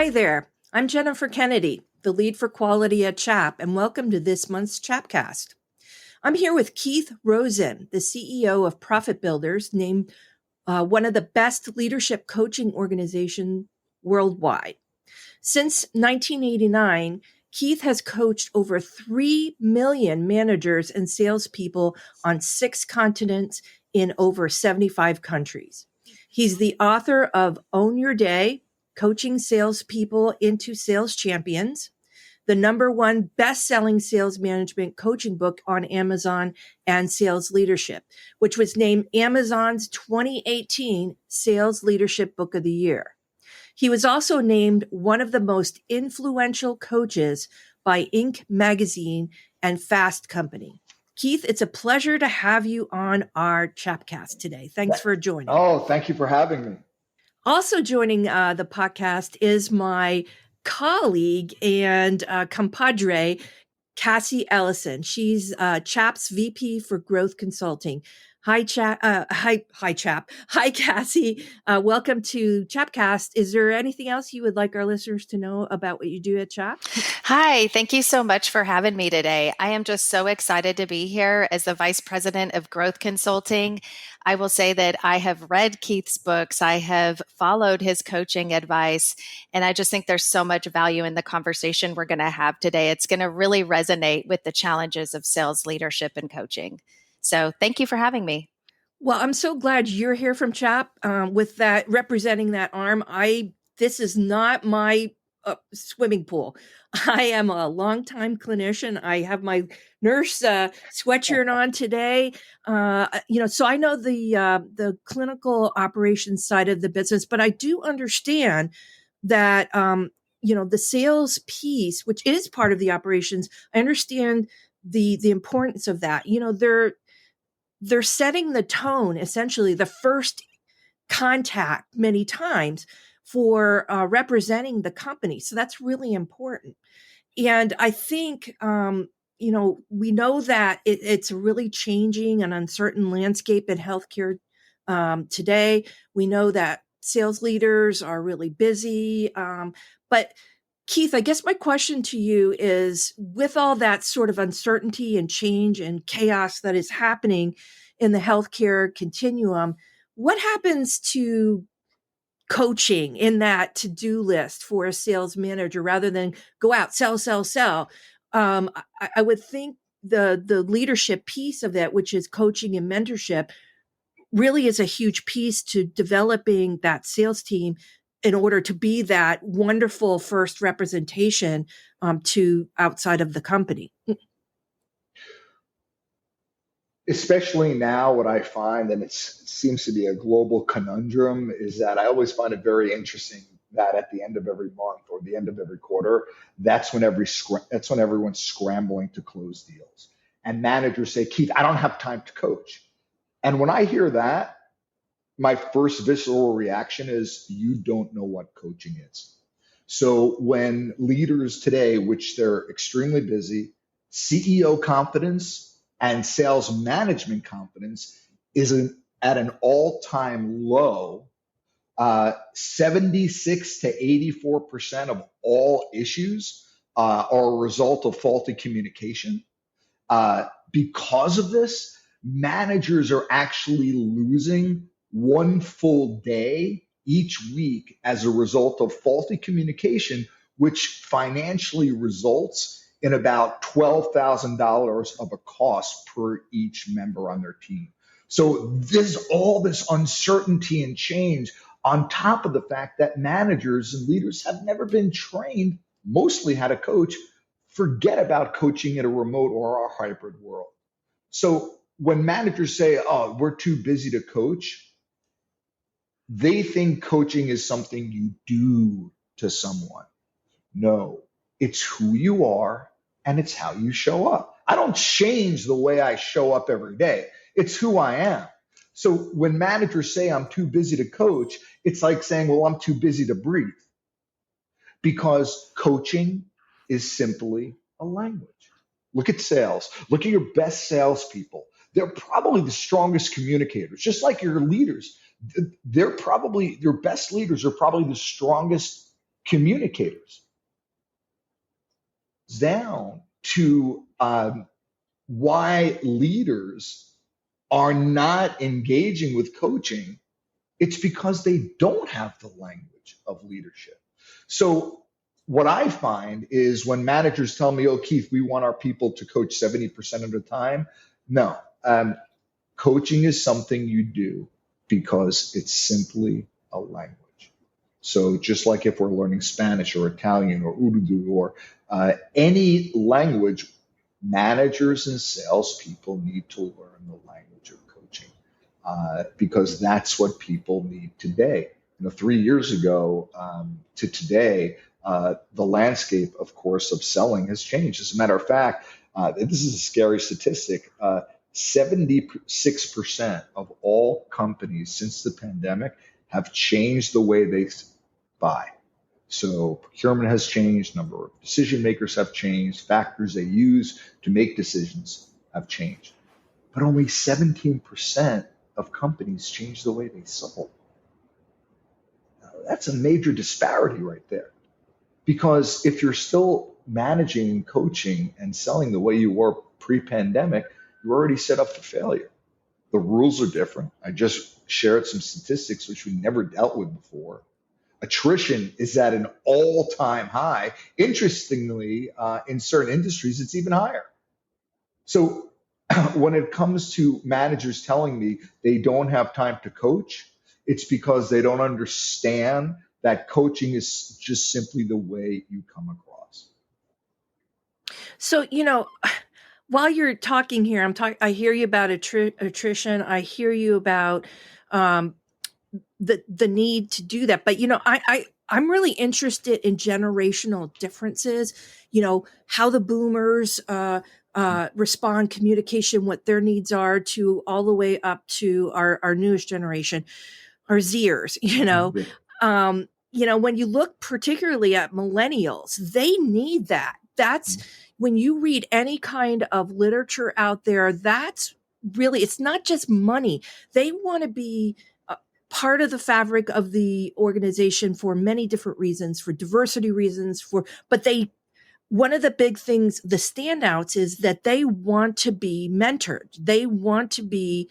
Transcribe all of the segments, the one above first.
Hi there. I'm Jennifer Kennedy, the lead for quality at CHAP, and welcome to this month's CHAPcast. I'm here with Keith Rosen, the CEO of Profit Builders, named one of the best leadership coaching organizations worldwide. Since 1989, Keith has coached over 3 million managers and salespeople on 6 continents in over 75 countries. He's the author of Own Your Day, Coaching Salespeople into Sales Champions, the #1 best-selling sales management coaching book on Amazon and sales leadership, which was named Amazon's 2018 Sales Leadership Book of the Year. He was also named one of the most influential coaches by Inc. magazine and Fast Company. Keith, it's a pleasure to have you on our CHAPcast today. Thanks for joining. Oh, thank you for having me. Also joining the podcast is my colleague and compadre, Cassie Ellison. She's CHAP's VP for Growth Consulting. Hi, Chap. Hi, Chap. Hi, Cassie. Welcome to CHAPcast. Is there anything else you would like our listeners to know about what you do at CHAP? Hi, thank you so much for having me today. I am just so excited to be here as the Vice President of Growth Consulting. I will say that I have read Keith's books. I have followed his coaching advice, and I just think there's so much value in the conversation we're going to have today. It's going to really resonate with the challenges of sales leadership and coaching. So thank you for having me. Well, I'm so glad you're here from CHAP with that, representing that arm. This is not my swimming pool. I am a longtime clinician. I have my nurse sweatshirt on today. So I know the clinical operations side of the business, but I do understand that, the sales piece, which is part of the operations, I understand the importance of that. They're setting the tone, essentially the first contact many times for representing the company. So that's really important. And I think, we know that it's really changing an uncertain landscape in healthcare today. We know that sales leaders are really busy. But Keith, I guess my question to you is, with all that sort of uncertainty and change and chaos that is happening in the healthcare continuum, what happens to coaching in that to-do list for a sales manager rather than go out, sell, sell, sell? I would think the leadership piece of that, which is coaching and mentorship, really is a huge piece to developing that sales team in order to be that wonderful first representation to outside of the company. Especially now, what I find, and it seems to be a global conundrum, is that I always find it very interesting that at the end of every month or the end of every quarter, that's when everyone's scrambling to close deals. And managers say, Keith, I don't have time to coach. And when I hear that, my first visceral reaction is, you don't know what coaching is. So when leaders today, which they're extremely busy, CEO confidence and sales management confidence is at an all-time low. 76 to 84% of all issues are a result of faulty communication. Because of this, managers are actually losing one full day each week as a result of faulty communication, which financially results in about $12,000 of a cost per each member on their team. So there's all this uncertainty and change on top of the fact that managers and leaders have never been trained mostly how to coach. Forget about coaching in a remote or a hybrid world. So when managers say, oh, we're too busy to coach, they think coaching is something you do to someone. No, it's who you are and it's how you show up. I don't change the way I show up every day. It's who I am. So when managers say I'm too busy to coach, it's like saying, well, I'm too busy to breathe. Because coaching is simply a language. Look at sales. Look at your best salespeople. They're probably the strongest communicators, just like your leaders. They're probably, your best leaders are probably the strongest communicators down to why leaders are not engaging with coaching. It's because they don't have the language of leadership. So what I find is when managers tell me, oh, Keith, we want our people to coach 70% of the time. No, coaching is something you do because it's simply a language. So just like if we're learning Spanish or Italian or Urdu or any language, managers and salespeople need to learn the language of coaching because that's what people need today. 3 years ago to today, the landscape, of course, of selling has changed. As a matter of fact, this is a scary statistic. 76% of all companies since the pandemic have changed the way they buy. So procurement has changed, number of decision makers have changed, factors they use to make decisions have changed. But only 17% of companies change the way they sold. Now, that's a major disparity right there. Because if you're still managing, coaching, and selling the way you were pre-pandemic, you're already set up for failure. The rules are different. I just shared some statistics which we never dealt with before. Attrition is at an all-time high. Interestingly, in certain industries, it's even higher. So when it comes to managers telling me they don't have time to coach, it's because they don't understand that coaching is just simply the way you come across. So, while you're talking here, I hear you about attrition. I hear you about the need to do that. But I'm really interested in generational differences. How the boomers respond, communication, what their needs are, to all the way up to our newest generation, our Zers. When you look particularly at millennials, they need that. That's when you read any kind of literature out there, that's really, it's not just money. They want to be part of the fabric of the organization for many different reasons, for diversity reasons, one of the big things, the standouts, is that they want to be mentored. They want to be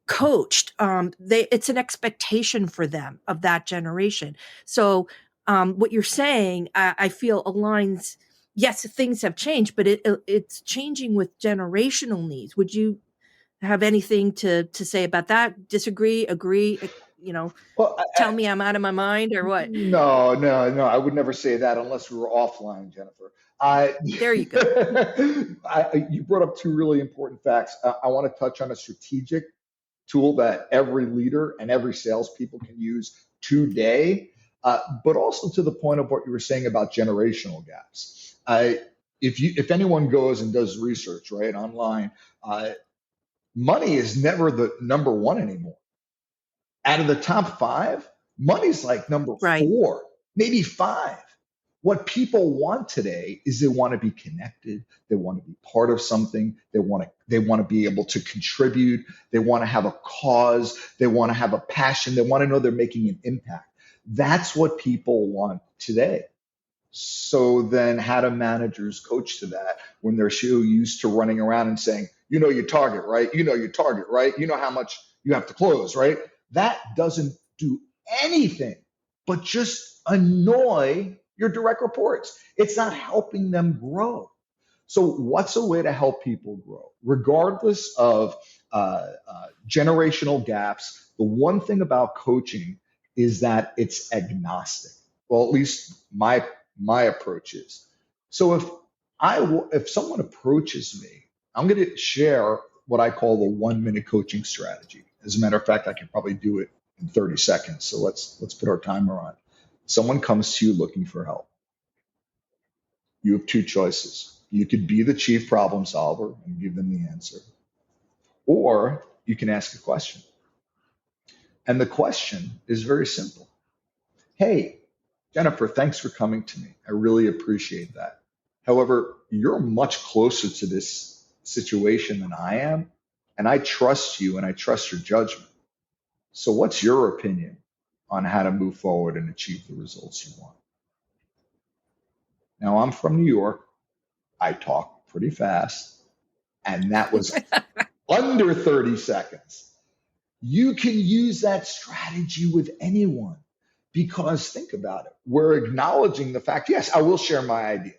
coached. It's an expectation for them of that generation. So what you're saying, I feel aligns. Yes, things have changed, but it's changing with generational needs. Would you have anything to say about that? Disagree? Agree? Well, Tell me I'm out of my mind or what? no, I would never say that unless we were offline, Jennifer. There you go. You brought up two really important facts. I want to touch on a strategic tool that every leader and every salespeople can use today, but also to the point of what you were saying about generational gaps. If anyone goes and does research right online, money is never the number one anymore. Out of the top five, money's like number Right. four, maybe five. What people want today is they want to be connected. They want to be part of something. They want to be able to contribute. They want to have a cause. They want to have a passion. They want to know they're making an impact. That's what people want today. So then how do managers coach to that when they're so used to running around and saying, you know your target, right? You know your target, right? You know how much you have to close, right? That doesn't do anything but just annoy your direct reports. It's not helping them grow. So what's a way to help people grow? Regardless of generational gaps, the one thing about coaching is that it's agnostic. Well, at least my approach is. So if someone approaches me, I'm going to share what I call the 1 minute coaching strategy. As a matter of fact, I can probably do it in 30 seconds. So let's put our timer on. Someone comes to you looking for help. You have two choices. You could be the chief problem solver and give them the answer, or you can ask a question. And the question is very simple. Hey, Jennifer, thanks for coming to me. I really appreciate that. However, you're much closer to this situation than I am, and I trust you and I trust your judgment. So what's your opinion on how to move forward and achieve the results you want? Now, I'm from New York. I talk pretty fast, and that was under 30 seconds. You can use that strategy with anyone because think about it. We're acknowledging the fact, yes, I will share my idea.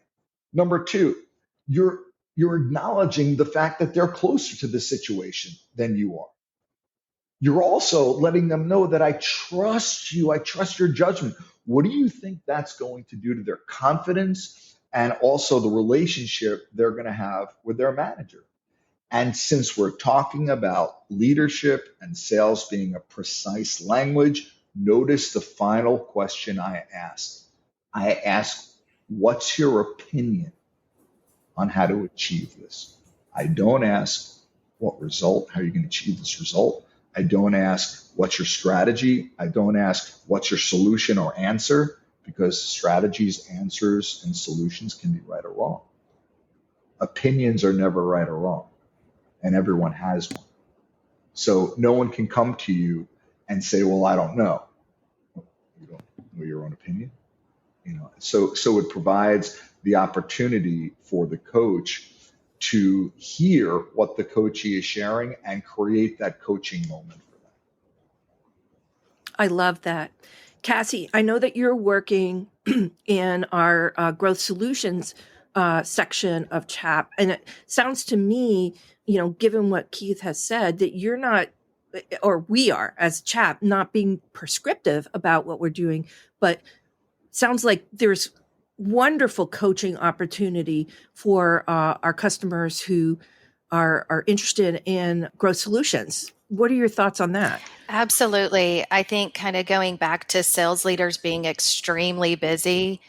Number two, you're acknowledging the fact that they're closer to the situation than you are. You're also letting them know that I trust you. I trust your judgment. What do you think that's going to do to their confidence and also the relationship they're going to have with their manager? And since we're talking about leadership and sales being a precise language, notice the final question I asked. I asked, what's your opinion on how to achieve this? I don't ask what result, how are you going to achieve this result? I don't ask what's your strategy. I don't ask what's your solution or answer, because strategies, answers, and solutions can be right or wrong. Opinions are never right or wrong, and everyone has one. So no one can come to you and say, well, I don't know. You don't know your own opinion. So it provides the opportunity for the coach to hear what the coachee is sharing and create that coaching moment for them. I love that. Cassie, I know that you're working in our growth solutions section of CHAP, and it sounds to me, given what Keith has said, that you're not, or we are as CHAP, not being prescriptive about what we're doing, but sounds like there's wonderful coaching opportunity for our customers who are interested in growth solutions. What are your thoughts on that? Absolutely. I think kind of going back to sales leaders being extremely busy,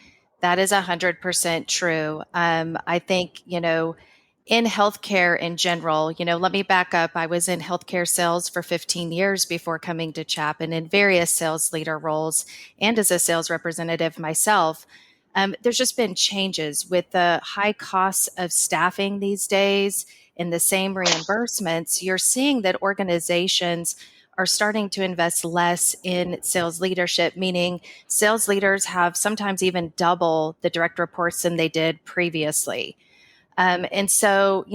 that is 100% true. I think, in healthcare in general, let me back up. I was in healthcare sales for 15 years before coming to CHAP and in various sales leader roles and as a sales representative myself. There's just been changes with the high costs of staffing these days and the same reimbursements. You're seeing that organizations are starting to invest less in sales leadership, meaning sales leaders have sometimes even double the direct reports than they did previously. And so,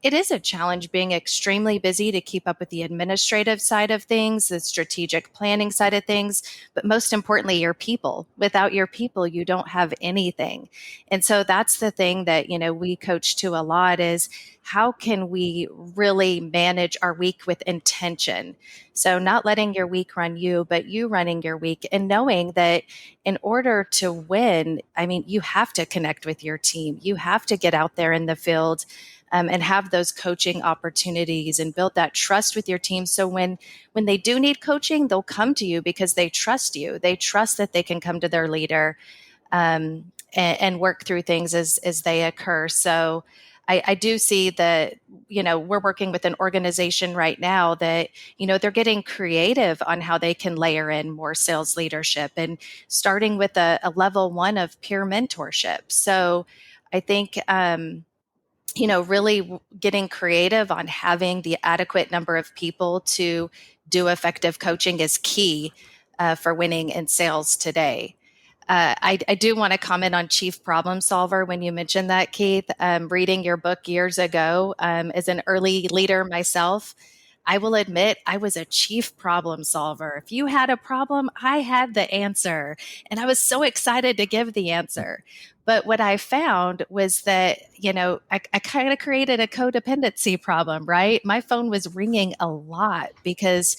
it is a challenge being extremely busy to keep up with the administrative side of things, the strategic planning side of things, but most importantly, your people. Without your people, you don't have anything. And so that's the thing that, we coach to a lot is how can we really manage our week with intention? So not letting your week run you, but you running your week and knowing that in order to win, you have to connect with your team. You have to get out there in the field and have those coaching opportunities and build that trust with your team. So when they do need coaching, they'll come to you because they trust you. They trust that they can come to their leader and work through things as they occur. So I do see that, we're working with an organization right now that, they're getting creative on how they can layer in more sales leadership and starting with a level 1 of peer mentorship. So I think, really getting creative on having the adequate number of people to do effective coaching is key for winning in sales today. I do want to comment on chief problem solver when you mentioned that, Keith. Reading your book years ago as an early leader myself, I will admit I was a chief problem solver. If you had a problem, I had the answer. And I was so excited to give the answer. But what I found was that, I kind of created a codependency problem, right? My phone was ringing a lot because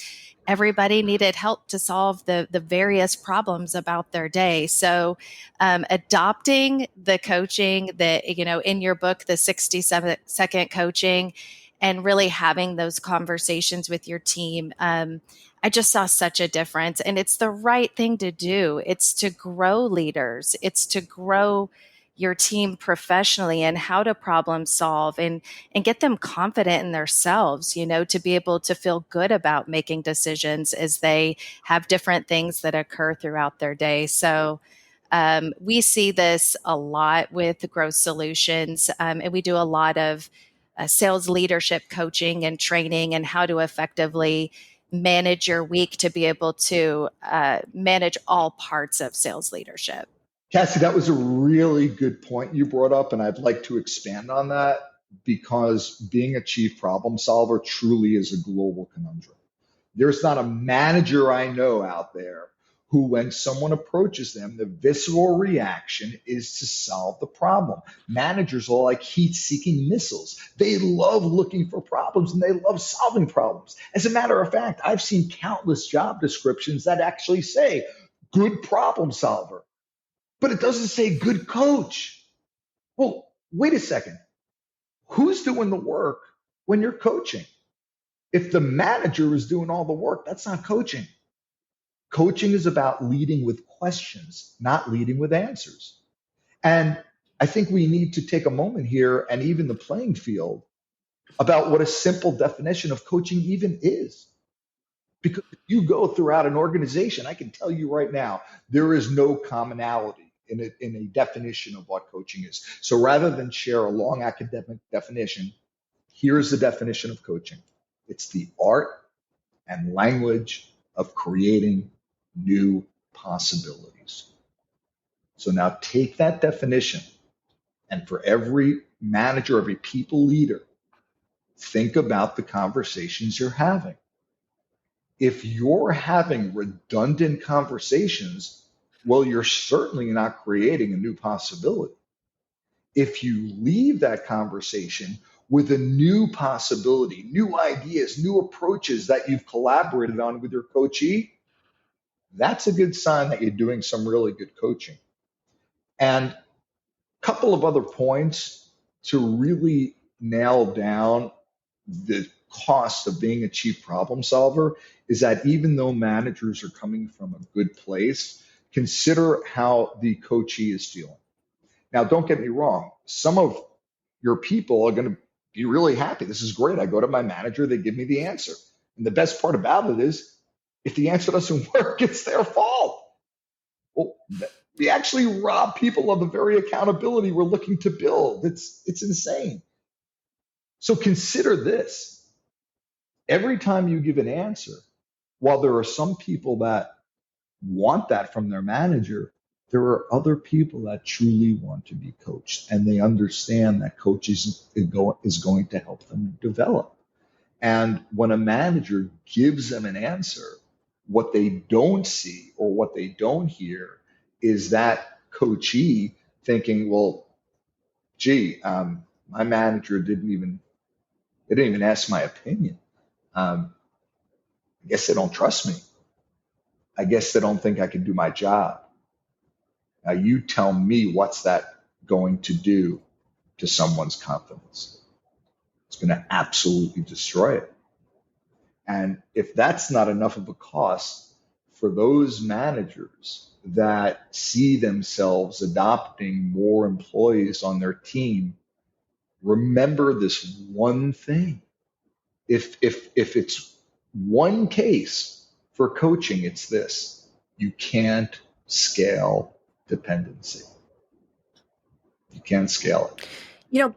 everybody needed help to solve the various problems about their day. So adopting the coaching that, in your book, the 67-second coaching, and really having those conversations with your team, I just saw such a difference. And it's the right thing to do. It's to grow leaders. It's to grow your team professionally and how to problem solve and get them confident in themselves, to be able to feel good about making decisions as they have different things that occur throughout their day. So we see this a lot with Growth Solutions, and we do a lot of sales leadership coaching and training and how to effectively manage your week to be able to manage all parts of sales leadership. Cassie, that was a really good point you brought up, and I'd like to expand on that because being a chief problem solver truly is a global conundrum. There's not a manager I know out there who, when someone approaches them, the visceral reaction is to solve the problem. Managers are like heat seeking missiles. They love looking for problems and they love solving problems. As a matter of fact, I've seen countless job descriptions that actually say good problem solver, but it doesn't say good coach. Well, wait a second. Who's doing the work when you're coaching? If the manager is doing all the work, that's not coaching. Coaching is about leading with questions, not leading with answers. And I think we need to take a moment here and even the playing field about what a simple definition of coaching even is. Because if you go throughout an organization, I can tell you right now, there is no commonality in a definition of what coaching is. So rather than share a long academic definition, here's the definition of coaching. It's the art and language of creating new possibilities. So now take that definition, and for every manager, every people leader, think about the conversations you're having. If you're having redundant conversations, well, you're certainly not creating a new possibility. If you leave that conversation with a new possibility, new ideas, new approaches that you've collaborated on with your coachee, that's a good sign that you're doing some really good coaching. And a couple of other points to really nail down the cost of being a chief problem solver is that even though managers are coming from a good place, consider how the coachee is feeling. Now, don't get me wrong. Some of your people are going to be really happy. This is great. I go to my manager, they give me the answer. And the best part about it is if the answer doesn't work, it's their fault. Well, we actually rob people of the very accountability we're looking to build. It's insane. So consider this. Every time you give an answer, while there are some people that want that from their manager, there are other people that truly want to be coached, and they understand that coaches is going to help them develop. And when a manager gives them an answer, what they don't see or what they don't hear is that coachee thinking, well, gee, my manager didn't even ask my opinion. I guess they don't trust me. I guess they don't think I can do my job. Now you tell me what's that going to do to someone's confidence? It's going to absolutely destroy it. And if that's not enough of a cost for those managers that see themselves adopting more employees on their team, remember this one thing. If it's one case for coaching, it's this: you can't scale dependency. You can't scale it. You know,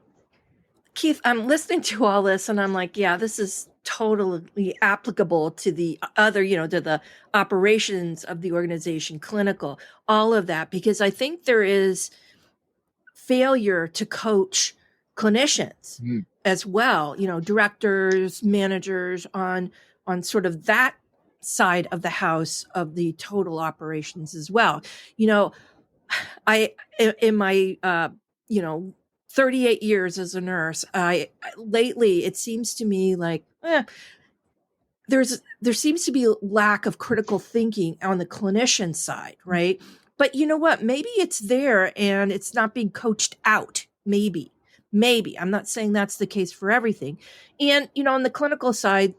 Keith, I'm listening to all this and I'm like, yeah, this is totally applicable to the other, to the operations of the organization, clinical, all of that, because I think there is failure to coach clinicians as well, directors, managers on sort of that side of the house of the total operations as well. I in my 38 years as a nurse, lately it seems to me like there seems to be a lack of critical thinking on the clinician side, right? But you know what? Maybe it's there and it's not being coached out. Maybe. I'm not saying that's the case for everything. And on the clinical side,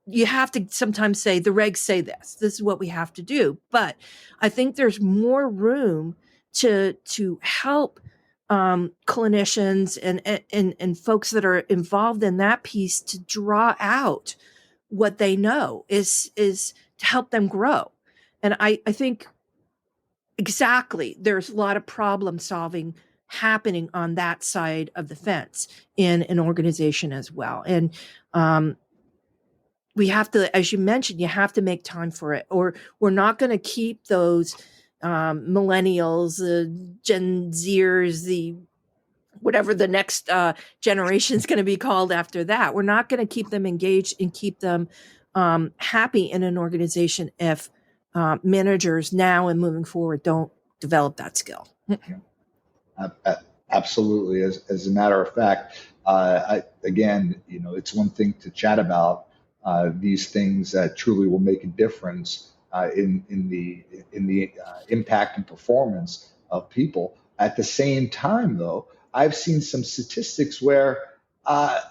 you have to sometimes say the regs say this is what we have to do. But I think there's more room to help clinicians and folks that are involved in that piece to draw out what they know is to help them grow. And I think exactly there's a lot of problem solving happening on that side of the fence in an organization as well. And we have to, as you mentioned, you have to make time for it, or we're not going to keep those millennials, Gen Zers, the whatever the next generation is going to be called after that. We're not going to keep them engaged and keep them happy in an organization if managers now and moving forward don't develop that skill. Absolutely. As a matter of fact, again, it's one thing to chat about these things that truly will make a difference in the impact and performance of people. At the same time, though, I've seen some statistics where what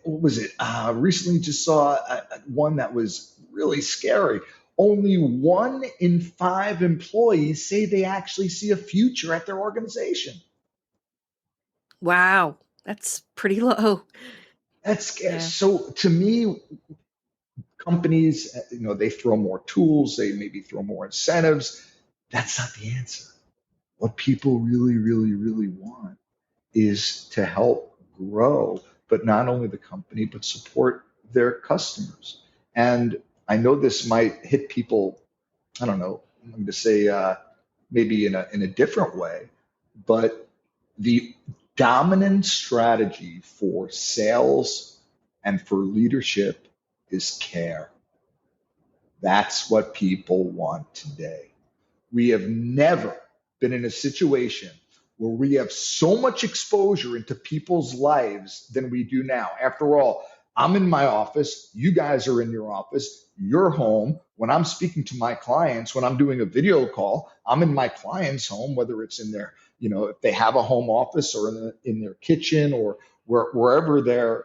was it? Recently, just saw one that was really scary. Only 1 in 5 employees say they actually see a future at their organization. Wow, that's pretty low. That's scary. Yeah. So to me, companies, they throw more tools, they maybe throw more incentives. That's not the answer. What people really, really, really want is to help grow, but not only the company, but support their customers. And I know this might hit people, I don't know, I'm going to say maybe in a different way, but the dominant strategy for sales and for leadership is care. That's what people want today. We have never been in a situation where we have so much exposure into people's lives than we do now. After all, I'm in my office, you guys are in your office, you're home. When I'm speaking to my clients, when I'm doing a video call, I'm in my client's home, whether it's in their, if they have a home office or in their kitchen or wherever they're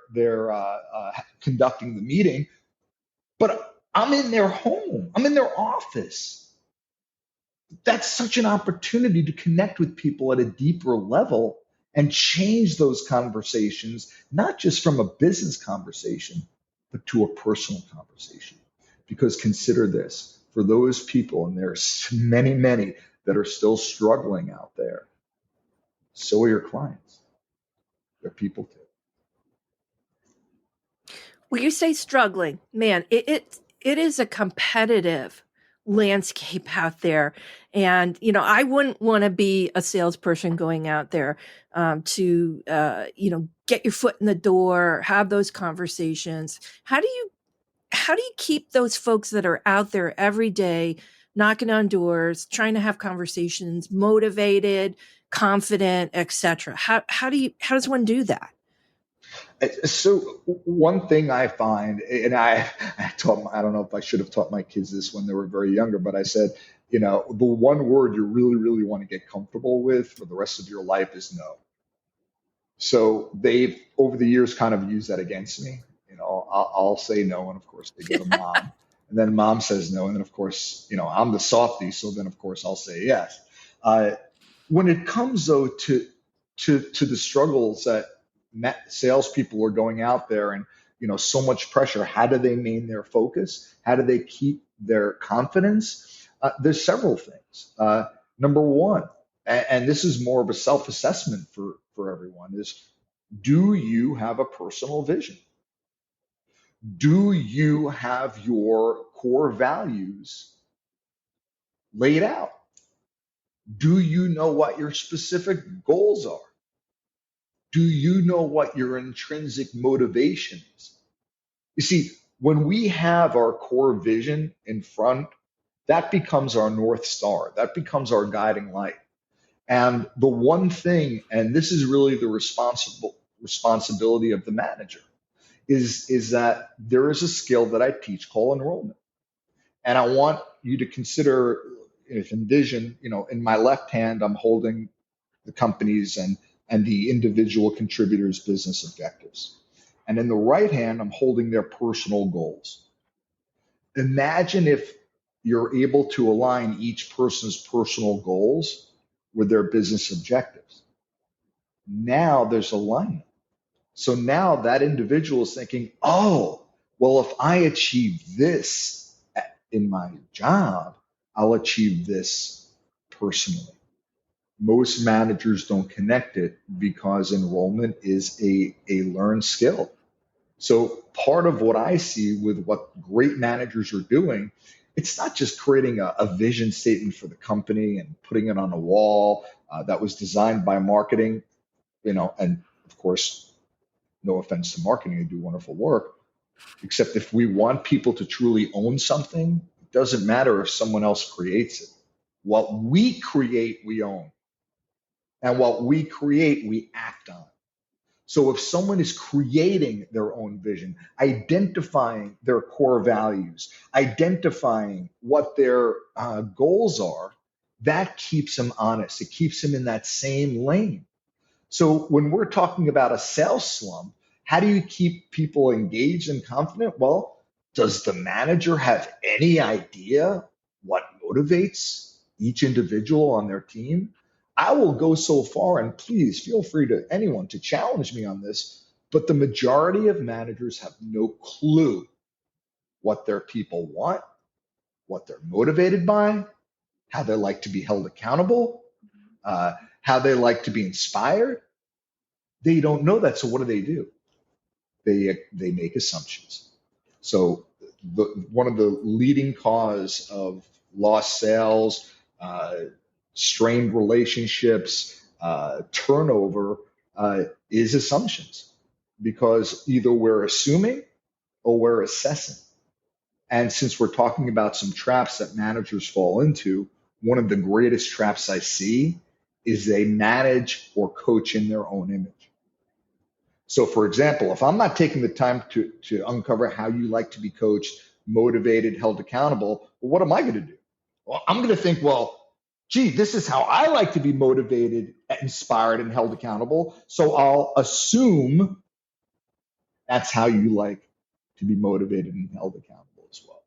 conducting the meeting. But I'm in their home, I'm in their office. That's such an opportunity to connect with people at a deeper level and change those conversations, not just from a business conversation, but to a personal conversation. Because consider this, for those people, and there's many, many that are still struggling out there, so are your clients. They're people too. Well, you say struggling, man, it is a competitive landscape out there. And, I wouldn't want to be a salesperson going out there to, get your foot in the door, have those conversations. How do you keep those folks that are out there every day, knocking on doors, trying to have conversations, motivated, confident, etc.? How does one do that? So one thing I find, and I don't know if I should have taught my kids this when they were very younger, but I said, the one word you really, really want to get comfortable with for the rest of your life is no. So they've over the years kind of used that against me. I'll say no, and of course they go to mom, and then mom says no, and then of course, I'm the softie, so then of course I'll say yes. Uh, when it comes though to the struggles that salespeople are going out there and so much pressure, how do they maintain their focus? How do they keep their confidence? There's several things. Number one, and this is more of a self-assessment for everyone, is do you have a personal vision? Do you have your core values laid out? Do you know what your specific goals are? Do you know what your intrinsic motivation is? You see, when we have our core vision in front, that becomes our North Star. That becomes our guiding light. And the one thing, and this is really the responsibility of the manager, is that there is a skill that I teach called enrollment. And I want you to consider, if envision, in my left hand, I'm holding the companies and the individual contributors' business objectives. And in the right hand, I'm holding their personal goals. Imagine if you're able to align each person's personal goals with their business objectives. Now there's alignment. So now that individual is thinking, oh, well, if I achieve this in my job, I'll achieve this personally. Most managers don't connect it because enrollment is a learned skill. So part of what I see with what great managers are doing It's not just creating a vision statement for the company and putting it on a wall that was designed by marketing, and of course, no offense to marketing, they do wonderful work. Except if we want people to truly own something, it doesn't matter if someone else creates it. What we create, we own. And what we create, we act on. So if someone is creating their own vision, identifying their core values, identifying what their goals are, that keeps them honest. It keeps them in that same lane. So when we're talking about a sales slump, how do you keep people engaged and confident? Well, does the manager have any idea what motivates each individual on their team? I will go so far, and please feel free to anyone to challenge me on this, but the majority of managers have no clue what their people want, what they're motivated by, how they like to be held accountable, how they like to be inspired. They don't know that. So what do? They make assumptions. So one of the leading cause of lost sales, strained relationships, turnover is assumptions, because either we're assuming or we're assessing. And since we're talking about some traps that managers fall into, one of the greatest traps I see is they manage or coach in their own image. So, for example, if I'm not taking the time to uncover how you like to be coached, motivated, held accountable, well, what am I going to do? Well, I'm going to think, well, gee, this is how I like to be motivated, inspired, and held accountable. So I'll assume that's how you like to be motivated and held accountable as well.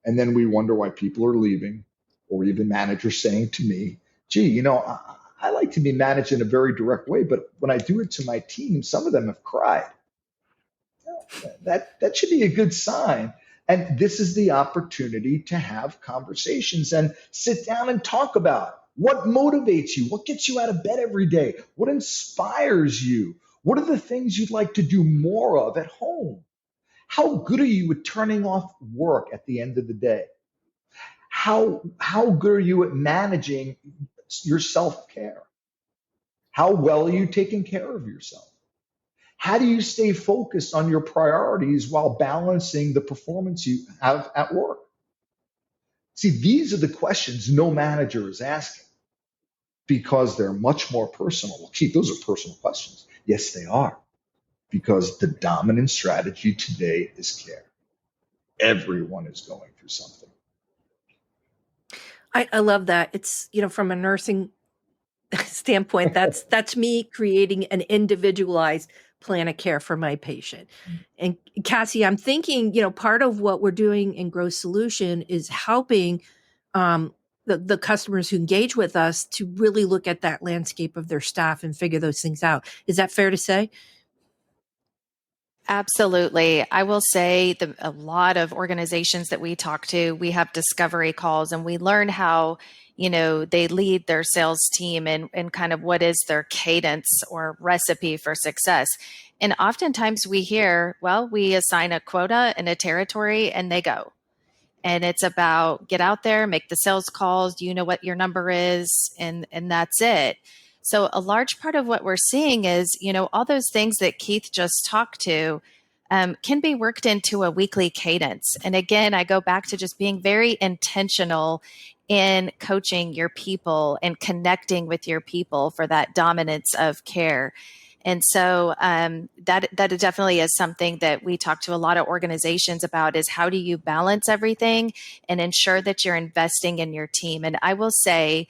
And then we wonder why people are leaving, or even managers saying to me, gee, I like to be managed in a very direct way, but when I do it to my team, some of them have cried. That should be a good sign. And this is the opportunity to have conversations and sit down and talk about what motivates you, what gets you out of bed every day, what inspires you, what are the things you'd like to do more of at home? How good are you at turning off work at the end of the day? How good are you at managing your self-care? How well are you taking care of yourself? How do you stay focused on your priorities while balancing the performance you have at work? See, these are the questions no manager is asking, because they're much more personal. Well, Keith, those are personal questions. Yes, they are, because the dominant strategy today is care. Everyone is going through something. I love that. It's, from a nursing standpoint, that's me creating an individualized plan of care for my patient. And Cassie, I'm thinking, part of what we're doing in Growth Solution is helping the customers who engage with us to really look at that landscape of their staff and figure those things out. Is that fair to say? Absolutely. I will say that a lot of organizations that we talk to, we have discovery calls and we learn how, they lead their sales team and kind of what is their cadence or recipe for success. And oftentimes we hear, well, we assign a quota and a territory and they go. And it's about get out there, make the sales calls. Do you know what your number is? And that's it. So a large part of what we're seeing is, all those things that Keith just talked to can be worked into a weekly cadence. And again, I go back to just being very intentional in coaching your people and connecting with your people for that dominance of care. And so that definitely is something that we talk to a lot of organizations about, is how do you balance everything and ensure that you're investing in your team? And I will say,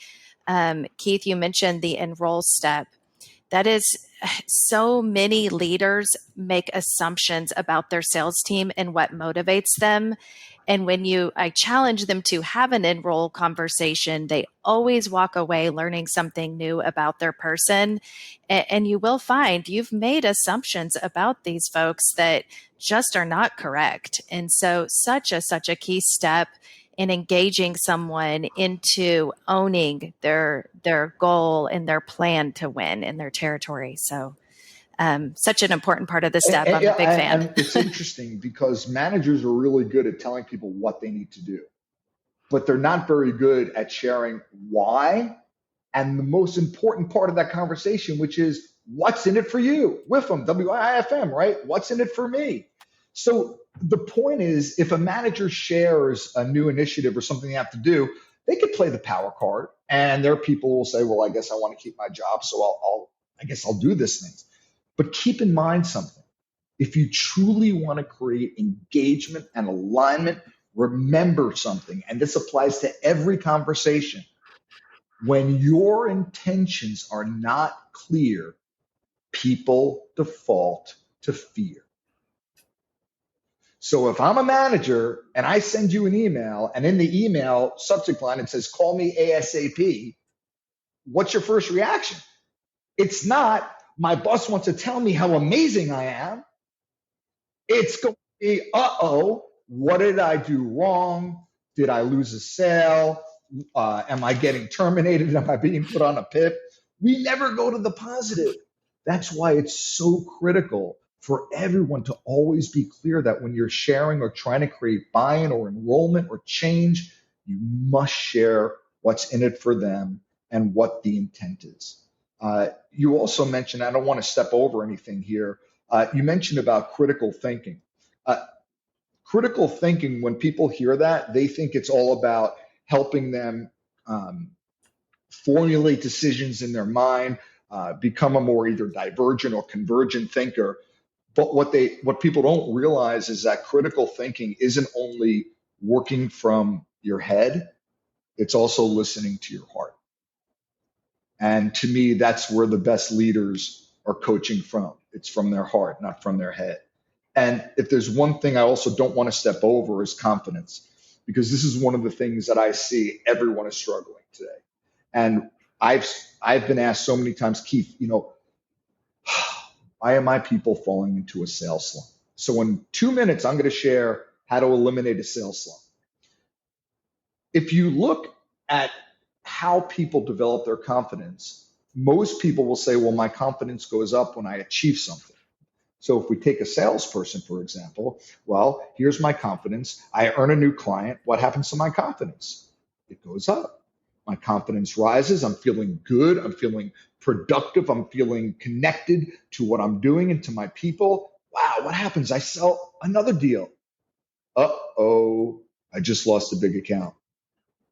Keith, you mentioned the enroll step. That is, so many leaders make assumptions about their sales team and what motivates them. And when I challenge them to have an enroll conversation, they always walk away learning something new about their person. And you will find you've made assumptions about these folks that just are not correct. And so such a key step in engaging someone into owning their goal and their plan to win in their territory. So such an important part of the step. I'm Yeah, a big fan. and it's interesting because managers are really good at telling people what they need to do, but they're not very good at sharing why. And the most important part of that conversation, which is what's in it for you? WIFM, WIFM, right? What's in it for me? So the point is, if a manager shares a new initiative or something they have to do, they could play the power card, and their people will say, "Well, I guess I want to keep my job, so I guess I'll do this thing." But keep in mind something: if you truly want to create engagement and alignment, remember something, and this applies to every conversation. When your intentions are not clear, people default to fear. So if I'm a manager and I send you an email, and in the email subject line it says, "Call me ASAP," what's your first reaction? It's not, "My boss wants to tell me how amazing I am." It's going to be, "Uh-oh, what did I do wrong? Did I lose a sale? Am I getting terminated? Am I being put on a PIP?" We never go to the positive. That's why it's so critical for everyone to always be clear that when you're sharing or trying to create buy-in or enrollment or change, you must share what's in it for them and what the intent is. You also mentioned, I don't want to step over anything here, you mentioned about critical thinking. Critical thinking, when people hear that, they think it's all about helping them formulate decisions in their mind, become a more either divergent or convergent thinker. But what people don't realize is that critical thinking isn't only working from your head, it's also listening to your heart. And to me, that's where the best leaders are coaching from. It's from their heart, not from their head. And if there's one thing I also don't want to step over is confidence, because this is one of the things that I see everyone is struggling today. And I've been asked so many times, "Keith, why are my people falling into a sales slump?" So in 2 minutes, I'm going to share how to eliminate a sales slump. If you look at how people develop their confidence, most people will say, "Well, my confidence goes up when I achieve something." So if we take a salesperson, for example, well, here's my confidence. I earn a new client. What happens to my confidence? It goes up. My confidence rises. I'm feeling good. I'm feeling productive. I'm feeling connected to what I'm doing and to my people. Wow, what happens? I sell another deal. Uh-oh, I just lost a big account.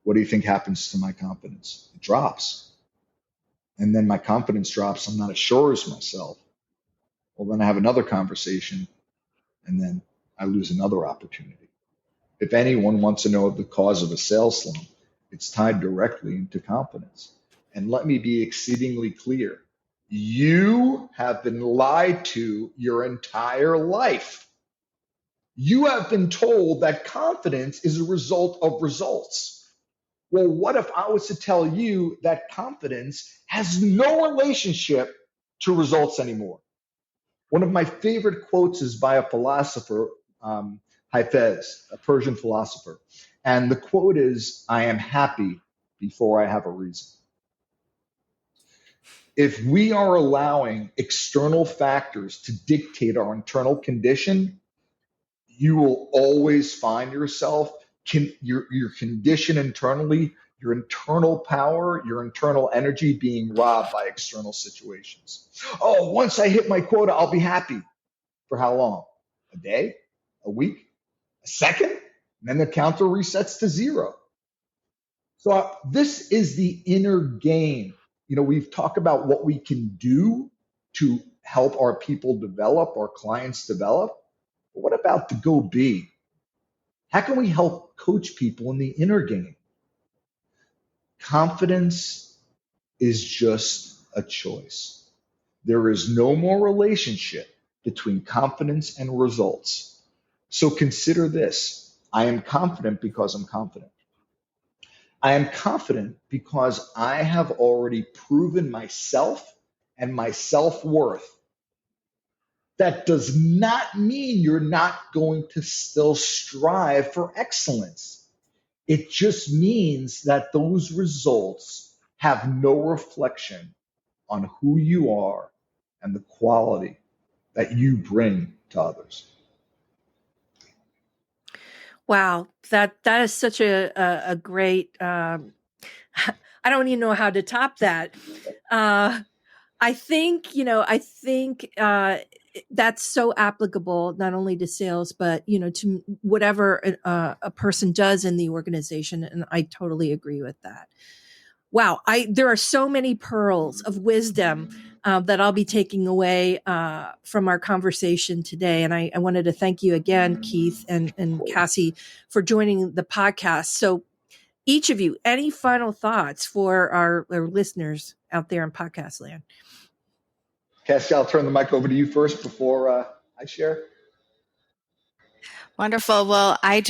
What do you think happens to my confidence? It drops. And then my confidence drops. I'm not as sure as myself. Well, then I have another conversation, and then I lose another opportunity. If anyone wants to know the cause of a sales slump, it's tied directly into confidence. And let me be exceedingly clear. You have been lied to your entire life. You have been told that confidence is a result of results. Well, what if I was to tell you that confidence has no relationship to results anymore? One of my favorite quotes is by a philosopher, Hafiz, a Persian philosopher. And the quote is, "I am happy before I have a reason." If we are allowing external factors to dictate our internal condition, you will always find yourself, your condition internally, your internal power, your internal energy being robbed by external situations. "Oh, once I hit my quota, I'll be happy." For how long? A day? A week? A second? And then the counter resets to zero. So this is the inner game. We've talked about what we can do to help our people develop, our clients develop. But what about the go be? How can we help coach people in the inner game? Confidence is just a choice. There is no more relationship between confidence and results. So consider this. I am confident because I'm confident. I am confident because I have already proven myself and my self-worth. That does not mean you're not going to still strive for excellence. It just means that those results have no reflection on who you are and the quality that you bring to others. Wow, that is such a great. I don't even know how to top that. I think that's so applicable not only to sales, but to whatever a person does in the organization, and I totally agree with that. Wow, there are so many pearls of wisdom that I'll be taking away from our conversation today. And I wanted to thank you again, Keith and Cassie, for joining the podcast. So each of you, any final thoughts for our listeners out there in podcast land? Cassie, I'll turn the mic over to you first before I share. Wonderful. Well, I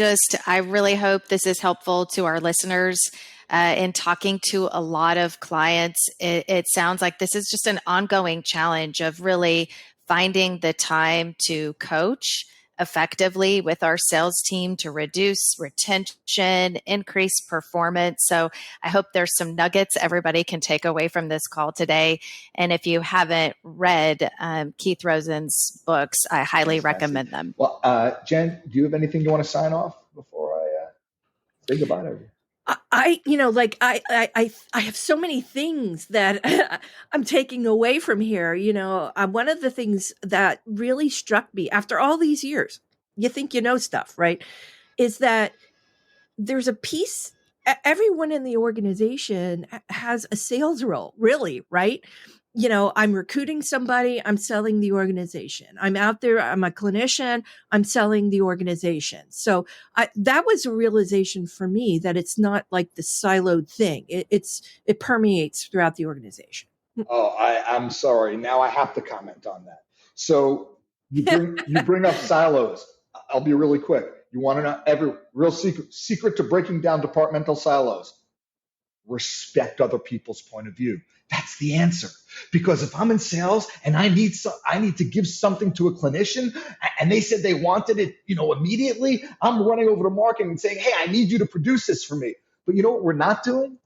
really hope this is helpful to our listeners. In talking to a lot of clients, it sounds like this is just an ongoing challenge of really finding the time to coach effectively with our sales team to reduce retention, increase performance. So I hope there's some nuggets everybody can take away from this call today. And if you haven't read Keith Rosen's books, I highly recommend them. Well, Jen, do you have anything you want to sign off before I say goodbye to you? I have so many things that I'm taking away from here. One of the things that really struck me after all these years, you think you know stuff, right? Is that there's a piece, everyone in the organization has a sales role, really, right? I'm recruiting somebody, I'm selling the organization. I'm out there, I'm a clinician, I'm selling the organization. So that was a realization for me that it's not like the siloed thing. It permeates throughout the organization. Oh, I'm sorry. Now I have to comment on that. So you bring up silos. I'll be really quick. You want to know every real secret to breaking down departmental silos? Respect other people's point of view. That's the answer. Because if I'm in sales and I need to give something to a clinician and they said they wanted it, immediately, I'm running over to marketing and saying, hey, I need you to produce this for me. But you know what we're not doing?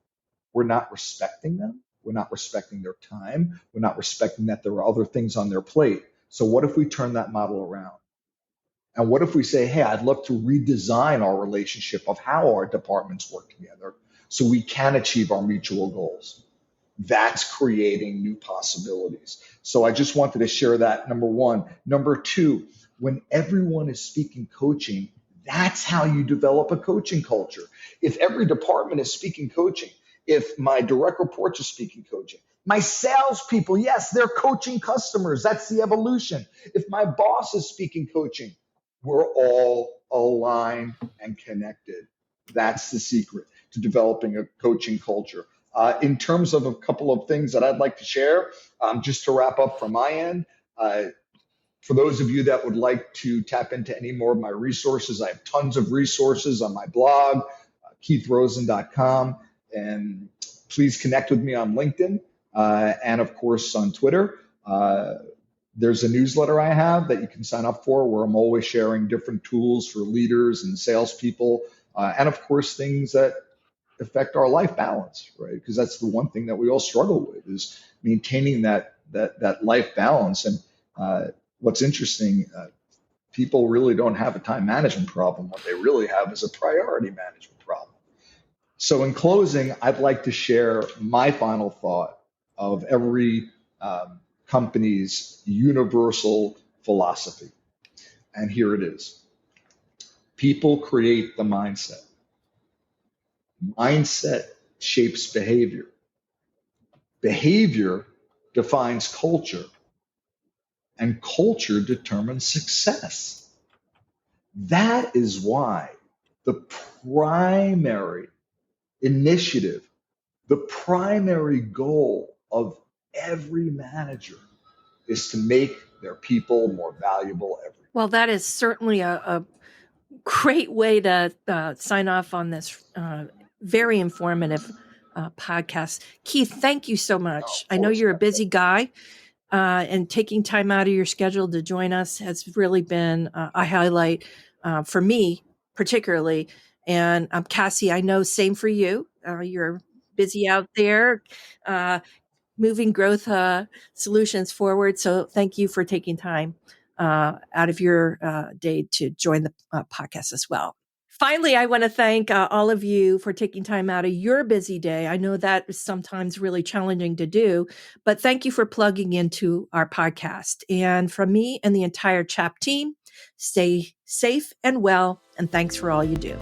We're not respecting them. We're not respecting their time. We're not respecting that there are other things on their plate. So what if we turn that model around? And what if we say, hey, I'd love to redesign our relationship of how our departments work together so we can achieve our mutual goals? That's creating new possibilities. So I just wanted to share that, number one. Number two, when everyone is speaking coaching, that's how you develop a coaching culture. If every department is speaking coaching, if my direct reports are speaking coaching, my salespeople, yes, they're coaching customers. That's the evolution. If my boss is speaking coaching, we're all aligned and connected. That's the secret to developing a coaching culture. In terms of a couple of things that I'd like to share, just to wrap up from my end, for those of you that would like to tap into any more of my resources, I have tons of resources on my blog, keithrosen.com, and please connect with me on LinkedIn and, of course, on Twitter. There's a newsletter I have that you can sign up for where I'm always sharing different tools for leaders and salespeople, and, of course, things that affect our life balance, right? Because that's the one thing that we all struggle with is maintaining that life balance. And what's interesting, people really don't have a time management problem. What they really have is a priority management problem. So in closing, I'd like to share my final thought of every company's universal philosophy. And here it is. People create the mindset. Mindset shapes behavior. Behavior defines culture, and culture determines success. That is why the primary initiative, the primary goal of every manager is to make their people more valuable every day. Well, that is certainly a great way to sign off on this very informative podcast. Keith, thank you so much. I know you're a busy guy, and taking time out of your schedule to join us has really been a highlight for me, particularly. And Cassie, I know same for you. You're busy out there. moving growth solutions forward. So thank you for taking time out of your day to join the podcast as well. Finally, I want to thank all of you for taking time out of your busy day. I know that is sometimes really challenging to do, but thank you for plugging into our podcast. And from me and the entire CHAP team, stay safe and well, and thanks for all you do.